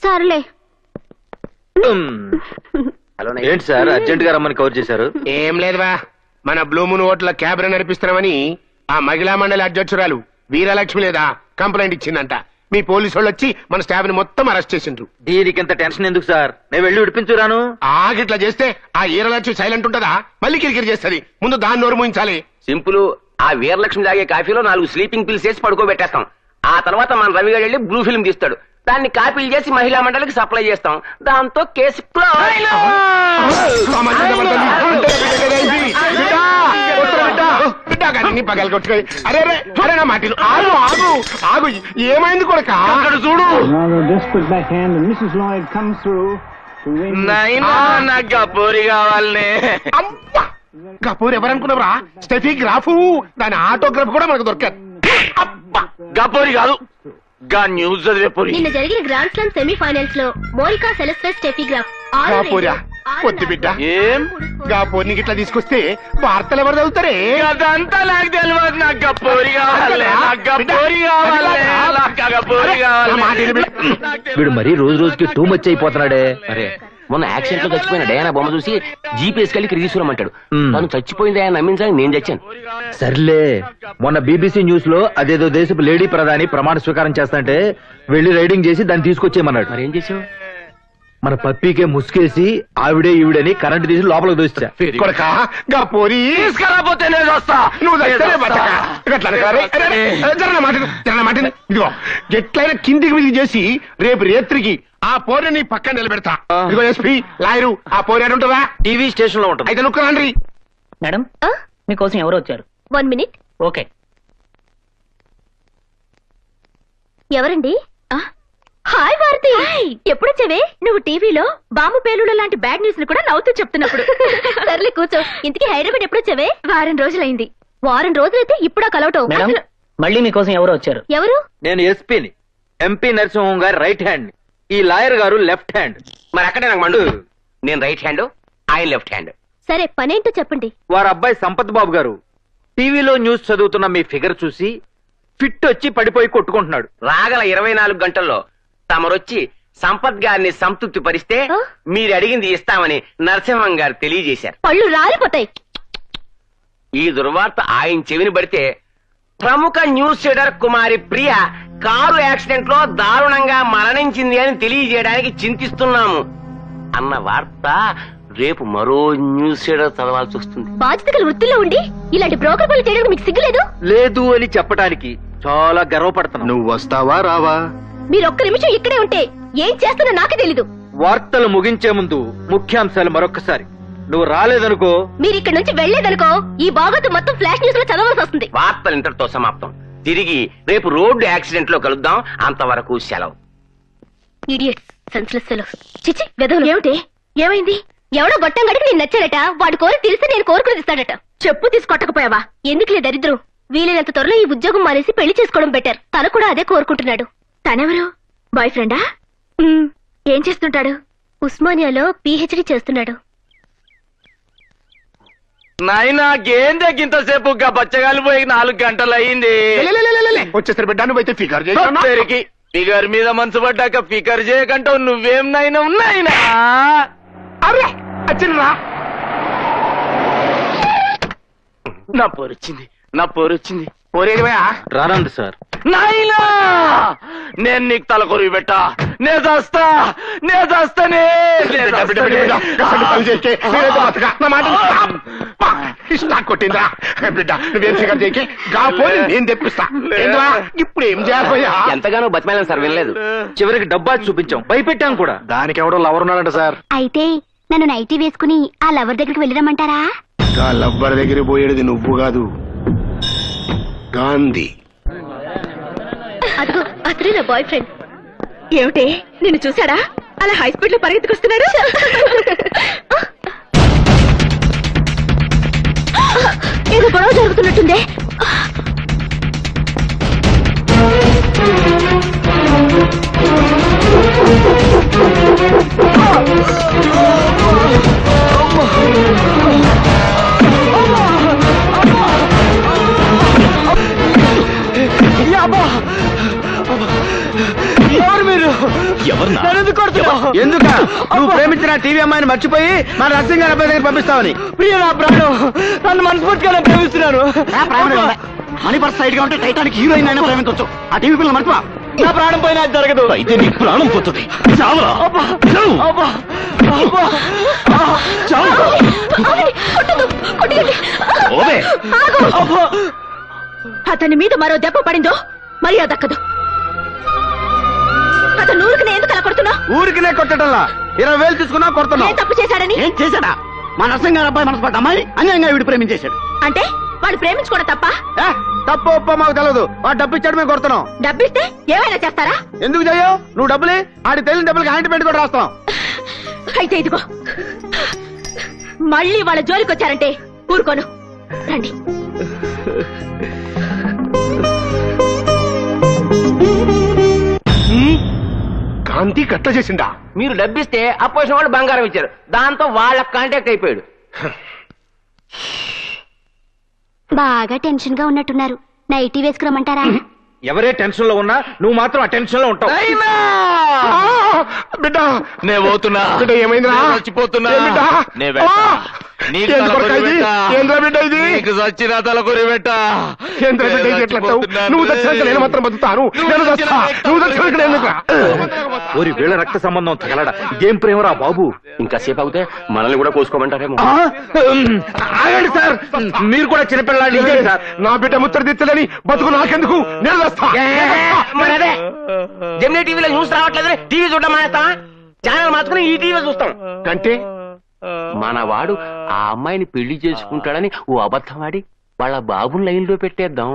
సర్లే. ఏంటి sir urgent గా రమ్మని కవర్ చేశారు? ఏం లేదువా, మన బ్లూమూన్ హోటల్ క్యాబ్ నడిపిస్తున్నామని ఆ మహిళా మండలి అధ్యక్షురాలు వీరలక్ష్మి లేదా కంప్లైంట్ ఇచ్చిందంట. మీ పోలీసు వాళ్ళు వచ్చి మన స్టాఫ్ ని మొత్తం అరెస్ట్ చేసిండ్రు. దీనికి ఇంత టెన్షన్ ఎందుకు సార్? నేను వెళ్ళి విడిపించురాను. ఆగిట్లా చేస్తే ఆ వీరలక్ష్మి సైలెంట్ ఉంటదా? మళ్ళీ కిరికిరి చేస్తుంది. ముందు దాన్ని నోరు మూయించాలి. సింపుల్. ఆ వీరలక్ష్మి తాగే కాఫీలో 4 స్లీపింగ్ పిల్స్ వేసి పడుకోబెట్టేస్తాం. ఆ తర్వాత మన రవి గారు వెళ్ళి బ్లూ ఫిల్మ్ తీస్తాడు. దాన్ని కాపీలు చేసి మహిళా మండలికి సప్లై చేస్తాం. దాంతో కేసు ఏమైంది కొడుక? చూడు గపూరి కావాలనే. గపూర్ ఎవరనుకున్నావురా? Steffi Graf. దాని ఆటోగ్రాఫ్ కూడా మనకు దొరకదు. గపూరి కాదు, గా న్యూస్ చదివే. నిన్న జరిగిన గ్రాండ్ స్లామ్ సెమీఫైనల్స్ లో మోనికా సెలెస్టర్ స్టెఫీ గ్రాఫ్ పొద్దు బిడ్డ ఏం గాపోర్నికి ఇట్లా తీసుకొస్తే వార్తలు ఎవరు చదువుతారే? అదంతా నాకు తెలియదు. నాకు గపూరి కావాలి, నాకు గపూరి కావాలి. వీడు మరీ రోజు రోజుకి టూ మచ్ అయిపోతున్నాడే. అరే మొన్న యాక్సిడెంట్ లో చచ్చిపోయిన డయానా బొమ్మ చూసి జీపీఎస్ కలిగి తీసుకురమ్మంటాడు. తను చచ్చిపోయింది ఆయన నమ్మించాలని నేను చచ్చాను. సర్లే, మొన్న బీబీసీ న్యూస్ లో అదేదో దేశపు లేడీ ప్రధాని ప్రమాణ స్వీకారం చేస్తాంటే వెళ్లి రైడింగ్ చేసి దాన్ని తీసుకొచ్చేయమన్నాడు. మరి ఏం చేసావు? మన పప్పీకే ముసుకేసి ఆవిడే ఈవిడని కరెంట్ తీసి లోపలికి దోస్తా. ఇదిగో ఎట్లయినా కిందికి మీదికి చేసి రేపు రేత్రికి ఆ పోరని పక్కన నిలబెడతా. ఇదిగో ఎస్పీ లాయరు, ఆ పోరే ఉంటుందా? టీవీ స్టేషన్ లో ఉంటుంది. అయితే నుక్కరండి. మేడం మీకోసం ఎవరు వచ్చారు? 1 minute. ఓకే. ఎవరండి? హాయ్ భారతి, ఎప్పుడొచ్చావే? నువ్వు టీవీలో బాంబు పేలుడు లాంటి బ్యాడ్ న్యూస్ ని కూడా నవ్వుతూ చెప్తున్నప్పుడు. సర్లే కూర్చో. ఇంతకీ హైదరాబాద్ ఎప్పుడొచ్చావే? వారం రోజులైంది. వారం రోజులైతే ఇప్పుడా కలవటం? మేడం మళ్ళీ మీకోసం ఎవరు వచ్చారు? ఎవరు? నేను ఎస్పీని, ఎంపీ నరసింహం గారి రైట్ హ్యాండ్, ఈ లాయర్ గారు లెఫ్ట్ హ్యాండ్. మరి అక్కడే నాకు మండు. నేను రైట్ హ్యాండ్, ఆయన లెఫ్ట్ హ్యాండ్. సరే పనేంటో చెప్పండి. వారి అబ్బాయి సంపత్ బాబు గారు టీవీలో న్యూస్ చదువుతున్న మీ ఫిగర్ చూసి ఫిట్ వచ్చి పడిపోయి కొట్టుకుంటున్నాడు. రాగల 24 గంటల్లో తమరొచ్చి సంపత్ గారిని సంతృప్తి పరిస్తే మీరు అడిగింది ఇస్తామని నరసింహం గారు తెలియజేశారు. పళ్ళు రాలిపోతాయి. ఈ దుర్వార్త ఆయన చెవిని పడితే ప్రముఖ న్యూస్ రీడర్ కుమారి ప్రియ కారు యాక్సిడెంట్ లో దారుణంగా మరణించింది అని తెలియజేయడానికి చింతిస్తున్నాము అన్న వార్త రేపు మరో న్యూస్ రీడర్ చదవాల్సి వస్తుంది. బాధ్యత గల వృత్తిలో ఉండి ఇలాంటి బ్రోకర్ పనులు చేయడానికి మీకు సిగ్గులేదు? లేదు అని చెప్పడానికి చాలా గర్వపడుతున్నా. నువ్వు వస్తావా రావా? మీరు ఒక్క నిమిషం ఇక్కడే ఉంటే ఏం చేస్తున్నా నాకే తెలీదు. వార్తలు ముగించే ముందు ముఖ్యాంశాలు మరొక్కసారి. నువ్వు రాలేదనుకో, మీరు ఇక్కడ నుంచి వెళ్లేదనుకో, ఈ బాగోతు మొత్తం ఫ్లాష్ న్యూస్ లో చదవాల్సి వస్తుంది. వార్తలు ఇంతటితో సమాప్తం. తిరిగి రేపు రోడ్డు యాక్సిడెంట్ లో కలుద్దాం. అంతవరకు సెలవు. Idiots, senseless fellows. చిచి వెదవులు. ఏమిటి? ఏమైంది? ఎవడో గొట్టం గడికి నేను నచ్చాడట. వాడు కోరి తెలిసి నేను కోరుకుని ఇస్తాడట. చెప్పు తీసి కొట్టకపోయావా? ఎందుకులే దరిద్రం. వీలైనంత త్వరలో ఈ ఉద్యోగం మానేసి పెళ్లి చేసుకోవడం బెటర్. తను కూడా అదే కోరుకుంటున్నాడు. తనెవరు? బాయ్ ఫ్రెండా? ఏం చేస్తుంటాడు? ఉస్మానియాలో PhD చేస్తున్నాడు. నాయనా గేందెకింతసేపు బచ్చగాలి పోయి 4 గంటలు అయింది. వచ్చేసరి బిడ్డ నువ్వైతే ఫిగర్ చేసి ఫిగర్ మీద మనసు పడ్డాక ఫిగర్ చేయకంటావు. నువ్వేం నాయన ఉన్నాయినా? అరే వచ్చిండ్రా. నా పోరొచ్చింది, నా పోరొచ్చింది. పోరేదివా? రానండి సార్. నాయనా నేను నీకు తలకొరివి పెట్టా. నేను చేస్తానే. కొట్టిందా బిడ్డ? నువ్వేం ఫిగర్ చేయకే. గాపోయి నేను తెప్పిస్తా. ఇప్పుడు ఏం చేయాలి? ఎంతగానో బతిమాలను సార్, వినలేదు. చివరికి డబ్బా చూపించాం, భయపెట్టాం కూడా. దానికి ఎవడో లవర్ ఉన్నాడంట సార్. అయితే నన్ను నైటీ వేసుకుని ఆ లవర్ దగ్గరికి వెళ్ళిరమ్మంటారా? ఆ లవ్వర్ దగ్గర పోయేది నువ్వు కాదు, గాంధీ. అదిగో అతనే నా బాయ్ ఫ్రెండ్. ఏమిటి, నిన్ను చూసాడా? అలా హై స్పీడ్ లో పరిగెత్తుకొస్తున్నాడు. ఏదో గొడవ జరుగుతున్నట్టుందే. ఎవరు మీరు? ఎవరు? ఎందుక నువ్వు ప్రేమించిన టీవీ అమ్మాయిని మర్చిపోయి మన నర్సింగ్ గారి అబ్బాయి దగ్గర పంపిస్తావని? ప్రియ నా ప్రాణం, నన్ను మనస్ఫూర్తిగా ప్రేమిస్తున్నాను. మనీ పర్స్ సైడ్ గా ఉంటే టైటానిక్ హీరోయిన్ అయినా ప్రేమించవచ్చు. ఆ టీవీ పిల్లలు మర్చిపో. నా ప్రాణం పోయినా అది జరగదు. అయితే నీ ప్రాణం పోతుంది. చావరా. అతని మీద మరో దెబ్బ పడిందో మర్యాద దక్కదు. అతను ఊరికి ఎందుకు అలా కొడుతున్నా? ఊరికినే కొట్టడంలా 20,000 తీసుకున్నా కొడుతున్నా. ఏం తప్పు చేశాడని? ఏం చేశాడా? మా నర్సింగ్ గారి అబ్బాయి మనసు పడ్డ అమ్మాయి అన్యాయంగా వీడు ప్రేమించేశాడు. అంటే వాడు ప్రేమించుకోవడం తప్ప? తప్పు ఒప్ప మాకు తెలియదు. వాడు డబ్బు ఇచ్చాడు, మేము కొడుతున్నాం. డబ్బిస్తే ఏమైనా చేస్తారా? ఎందుకు చెయ్యవు? నువ్వు డబ్బులే ఆడి తెలియని డబ్బులకి హ్యాండ్ పెట్టి కూడా రాస్తాం. అయితే ఇదిగో, మళ్ళీ వాళ్ళ జోలికి వచ్చారంటే ఊరుకోను. రండి. కాంతి కట్ట చేసిందా? మీరు డబ్బిస్తే అపోజిషన్ వాళ్ళు బంగారం ఇచ్చారు, దాంతో వాళ్ళ కాంటాక్ట్ అయిపోయాడు. బాగా టెన్షన్ గా ఉన్నట్టున్నారు. నైటీ వేసుకురమ్మంటారా? ఎవరే టెన్షన్ లో ఉన్నా నువ్వు మాత్రం ఆ టెన్షన్ లో ఉంటావు. బిడ్డ నే పోతున్నా. బిడ్డ ఏమైందిరా? చచ్చిపోతున్నా. ఏ బిడ్డ? నే వెళ్తా. నీకు ఏంది తలకొరి కొరకా ఇది? పెట్టా. ఏంద్రా బిడ్డ ఇది? నీకు చచ్చిన తలకొరి పెట్టా. ఏంద్రా బిడ్డ ఇది ఎట్లా అంటావు? నువ్వు చచ్చినాక నేను మాత్రం బతుకుతాను. నేను చస్తా. నువ్వు చచ్చినాక నేను ఎందుకురా? ఓరి వీళ్ళ రక్త సంబంధం తగలడా? ఇదేం ప్రేమరా బాబు? ఇంకా సేపు అవుతే మనల్ని కూడా కోసుకోమంటారేమో. ఆగండి సార్, మీరు కూడా చిన్నపిల్లాడి సార్. నా బిడ్డ ముత్తడి తెచ్చలేని బతుకు నాకెందుకు? నేను చస్తా. జెమినీ టీవీలో న్యూస్ రావట్లేదు, టీవీ చూడడం మానేస్తావా? ఛానల్ మార్చుకుని ఈ టీవీ చూస్తాం. అంటే మనవాడు ఆ అమ్మాయిని పెళ్లి చేసుకుంటాడని ఓ అబద్ధం ఆడి వాళ్ళ బాబుని లైన్ లో పెట్టేద్దాం.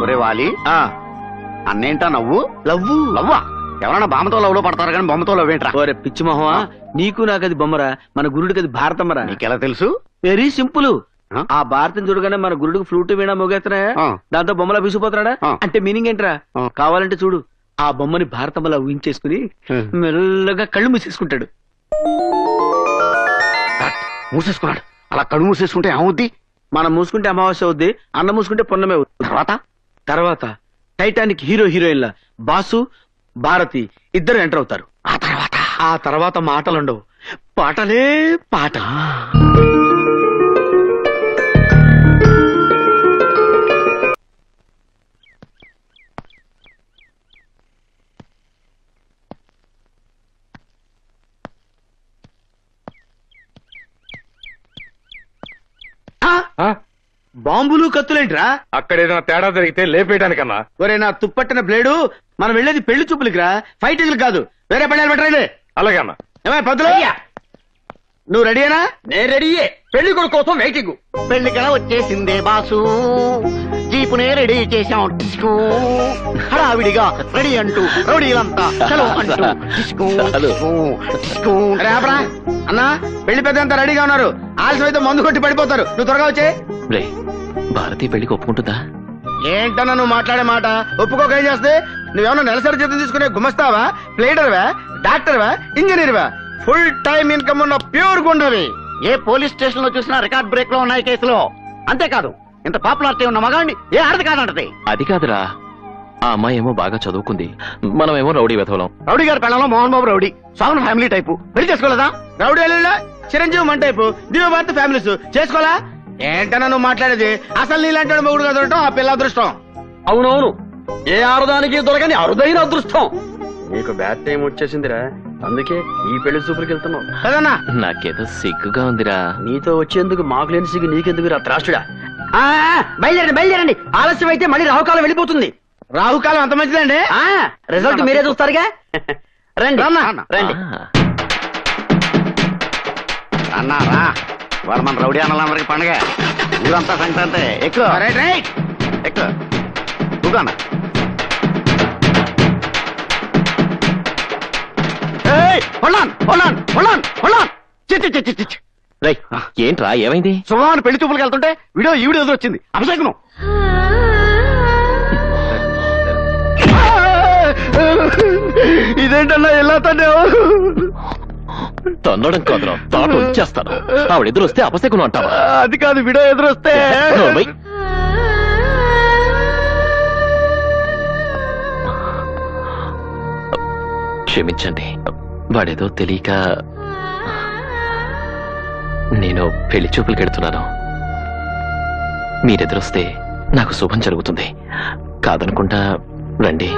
ఒరే వాలి, అన్నేంటా నవ్వు? లవ్వా? ఎవరన్నా బామ్మతో లవ్ లో పడతారు కానీ బొమ్మతో లవ్ ఏంట్రా? ఓరే పిచ్చి మొహమా, నీకు నాకది బొమ్మరా, మన గురుడికి అది భారతమ్మరా. నీకెలా తెలుసు? Very simple. ఆ? ఆ భారతం చూడగానే మన గురుడికి ఫ్లూట్ వీణా మోగేస్తున్నాయా, ఆ. దాంతో బొమ్మలా విసిపోతున్నాడా? ఆ. అంటే మీనింగ్ ఏంట్రా? ఆ. కావాలంటే చూడు, ఆ బొమ్మని భారతమ్మలా ఊహించేసుకుని మెల్లగా కళ్ళు మూసేసుకుంటాడు. మూసేసుకున్నాడు. అలా కళ్ళు మూసేసుకుంటే ఏమవుద్ది? మనం మూసుకుంటే అమావాస్య అవుద్ది, అన్న మూసుకుంటే పున్నమే అవుద్ది. తర్వాత టైటానిక్ హీరో హీరోయిన్ల బాసు భారతి ఇద్దరు ఎంటర్ అవుతారు. ఆ తర్వాత మాటలుండవు, పాటలే పాట. బాంబులు కత్తులేంట్రా? అక్కడ ఏదైనా తేడా జరిగితే లేపేయడానికన్నా. ఒరే నా తుప్పట్టిన బ్లేడు, మనం వెళ్ళేది పెళ్లి చూపులకి రా, ఫైటింగ్లు కాదు. వేరే పని పెట్టరండి. అలాగే అన్న. ఏమై పద్దులు, నువ్వు రెడీయేనా? నేను రెడీయే, పెళ్లి కొడుకు కోసం వెయిటింగ్. పెళ్లికల వచ్చేసిందే బాసు, జీపునే రెడీ చేశాం. డిస్కో హడావిడిగా రెడీ అంటూ రౌడీలంతా చలో అంటూ డిస్కో డిస్కో డిస్కో. అరే ఆపరా అన్నా, పెళ్లి పెద్ద అంతా రెడీగా ఉన్నారు. ఆలస్యం అయితే మందు కొట్టి పడిపోతారు. నువ్వు త్వరగా వచ్చే. భారతీయ పెళ్లికి ఒప్పుకుంటుందా? ఏంటన్నా నువ్వు మాట్లాడే మాట? ఒప్పుకోక ఏం చేస్తే? నువ్వేమన్నా నెలసరి జీతం తీసుకునే గుమస్తావా, ప్లేడర్వా, డాక్టర్వా, ఇంజనీర్వా? ఫుల్ టైం ఇన్కమ్ ఉన్న ప్యూర్ గుండవి. ఏ పోలీస్ స్టేషన్ లో చూసినా రికార్డ్ బ్రేక్ లో ఉన్నాయి కేసులో. అంతేకాదు, ఇంత పాపులారిటీ ఉన్న మగాండి ఏ ఆడది కాదంటది. అది కాదురా, ఆ అమ్మాయి ఏమో బాగా చదువుకుంది, మనమేమో రౌడీ వెధవలం. రౌడీ గారి పెళ్ళంలో Mohan Babu rowdy, sown family type. పెళ్లి చేసుకోలేదా? రౌడీ అల్లుళ్ళ, చిరంజీవి మన టైపు, దివ్యభారత ఫ్యామిలీస్ చేసుకోవాలా? ఏంటన్నా నువ్వు మాట్లాడేది? అసలు నీలాంటి మొగుడుగా దొరకటం ఆ పిల్ల అదృష్టం. అవునవును, ఏ ఆరుదానికి దొరకని అరుదైన అదృష్టం. నీకు బ్యాడ్ టైం వచ్చేసిందిరా, అందుకే ఈ పెళ్లి చూపులకి వెళ్తున్నావు కదన్నా. నాకేదో సిగ్గుగా ఉందిరా. నీతో వచ్చేందుకు మాకు లేని సిగ్గు నీకెందుకు రా త్రాష్టుడా? బయలుదేరండి బయలుదేరండి, ఆలస్యం అయితే మళ్ళీ రాహుకాలం వెళ్ళిపోతుంది. రాహుకాలం అంత మంచిదండి. రిజల్ట్ మీరే చూస్తారుగా. రండి రండి. అన్నారా వాడు మన రౌడీ అన్నలందరికి పండగ, ఊరంతా సంక్రాంతి. ఎక్కువ ఎక్కువ ఊగన్న. రేయ్, ఏంట్రా ఏమైంది? శుభాన్ని పెళ్లి చూపులకు వెళ్తుంటే వీడియో ఈ వీడియో ఎదురొచ్చింది. అభిషేకం ఇదేంటన్నా ఎలా తన్నావు? తన్నడం కాదురా, తాటు వచ్చేస్తాను. ఆవిడ ఎదురు వస్తే అపశకునం అంటావా? అది కాదు, వీడియో ఎదురొస్తే. నోర్మై. క్షమించండి, వాడేదో తెలియక. నేను పెళ్లి చూపులకు వెళ్తున్నాను. మీరెదురొస్తే నాకు శుభం జరుగుతుంది. కాదనుకుంటా రండి.